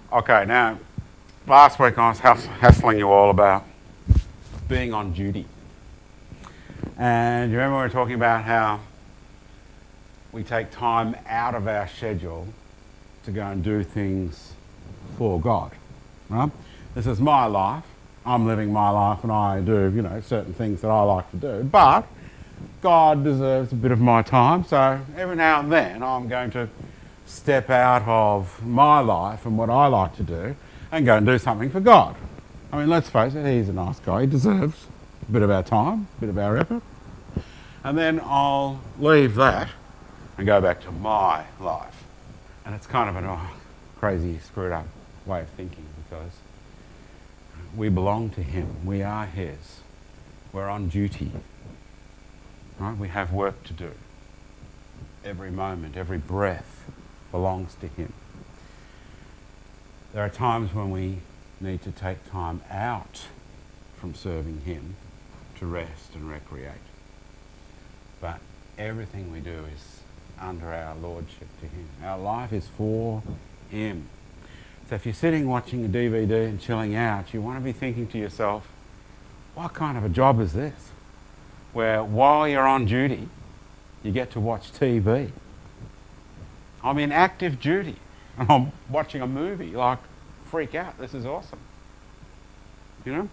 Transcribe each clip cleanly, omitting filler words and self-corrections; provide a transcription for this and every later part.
Okay, now, last week I was hassling you all about being on duty. And you remember we were talking about how we take time out of our schedule to go and do things for God, right? This is my life. I'm living my life and I do, certain things that I like to do. But God deserves a bit of my time, so every now and then I'm going to step out of my life and what I like to do and go and do something for God. I mean, let's face it, he's a nice guy. He deserves a bit of our time, a bit of our effort. And then I'll leave that and go back to my life. And it's kind of a crazy, screwed up way of thinking because we belong to him. We are his. We're on duty. Right? We have work to do. Every moment, every breath belongs to him. There are times when we need to take time out from serving him to rest and recreate. But everything we do is under our lordship to him. Our life is for him. So if you're sitting watching a DVD and chilling out, you want to be thinking to yourself, what kind of a job is this? Where while you're on duty, you get to watch TV. I'm in active duty and I'm watching a movie, like, freak out, this is awesome. There's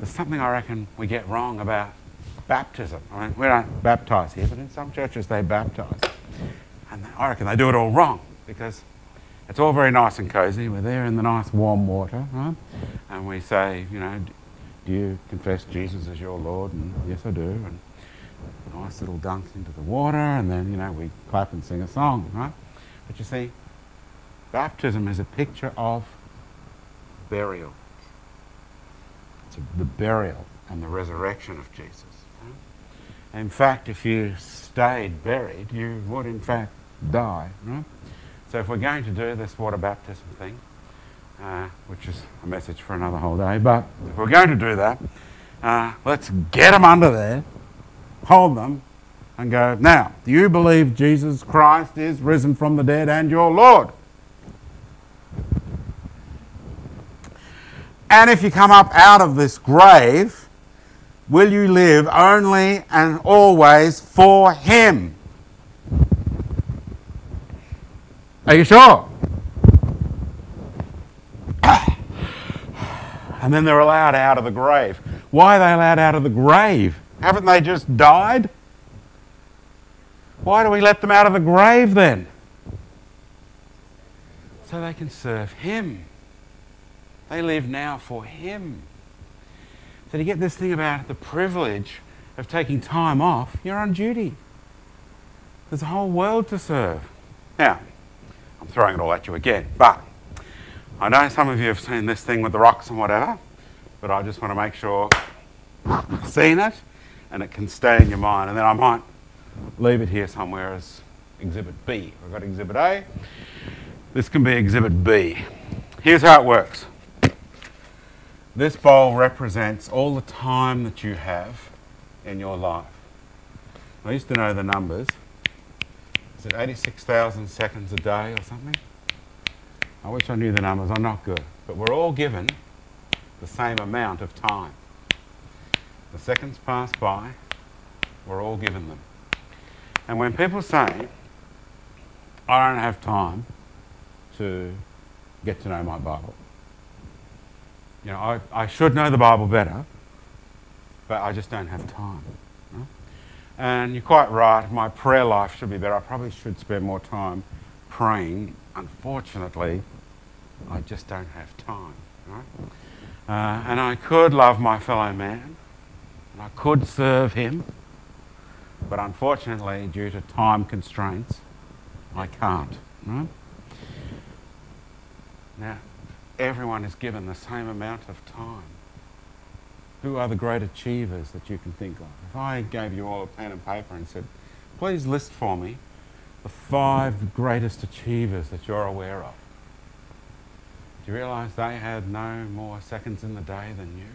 something I reckon we get wrong about baptism. I mean, we don't baptise here, but in some churches they baptise. And I reckon they do it all wrong because it's all very nice and cosy. We're there in the nice warm water, right? And we say, do you confess Jesus as your Lord? And yes, I do. And nice little dunks into the water, and then, we clap and sing a song, right? But you see, baptism is a picture of burial. It's the burial and the resurrection of Jesus. Right? In fact, if you stayed buried, you would in fact die, right? So if we're going to do this water baptism thing, which is a message for another whole day, but if we're going to do that, let's get them under there, hold them, and go, now, do you believe Jesus Christ is risen from the dead and your Lord? And if you come up out of this grave, will you live only and always for him? Are you sure? And then they're allowed out of the grave. Why are they allowed out of the grave? Haven't they just died? Why do we let them out of the grave then? So they can serve him. They live now for him. So to get this thing about the privilege of taking time off, you're on duty. There's a whole world to serve. Now, I'm throwing it all at you again, but I know some of you have seen this thing with the rocks and whatever, but I just want to make sure you've seen it and it can stay in your mind. And then I might leave it here somewhere as Exhibit B. We've got Exhibit A. This can be Exhibit B. Here's how it works. This bowl represents all the time that you have in your life. I used to know the numbers. Is it 86,000 seconds a day or something? I wish I knew the numbers. I'm not good. But we're all given the same amount of time. The seconds pass by, we're all given them. And when people say, I don't have time to get to know my Bible, I should know the Bible better, but I just don't have time. Right? And you're quite right, my prayer life should be better. I probably should spend more time praying. Unfortunately, I just don't have time. Right? And I could love my fellow man, and I could serve him, but unfortunately, due to time constraints, I can't. Right? Now, everyone is given the same amount of time. Who are the great achievers that you can think of? If I gave you all a pen and paper and said, please list for me the 5 greatest achievers that you're aware of. Do you realise they had no more seconds in the day than you?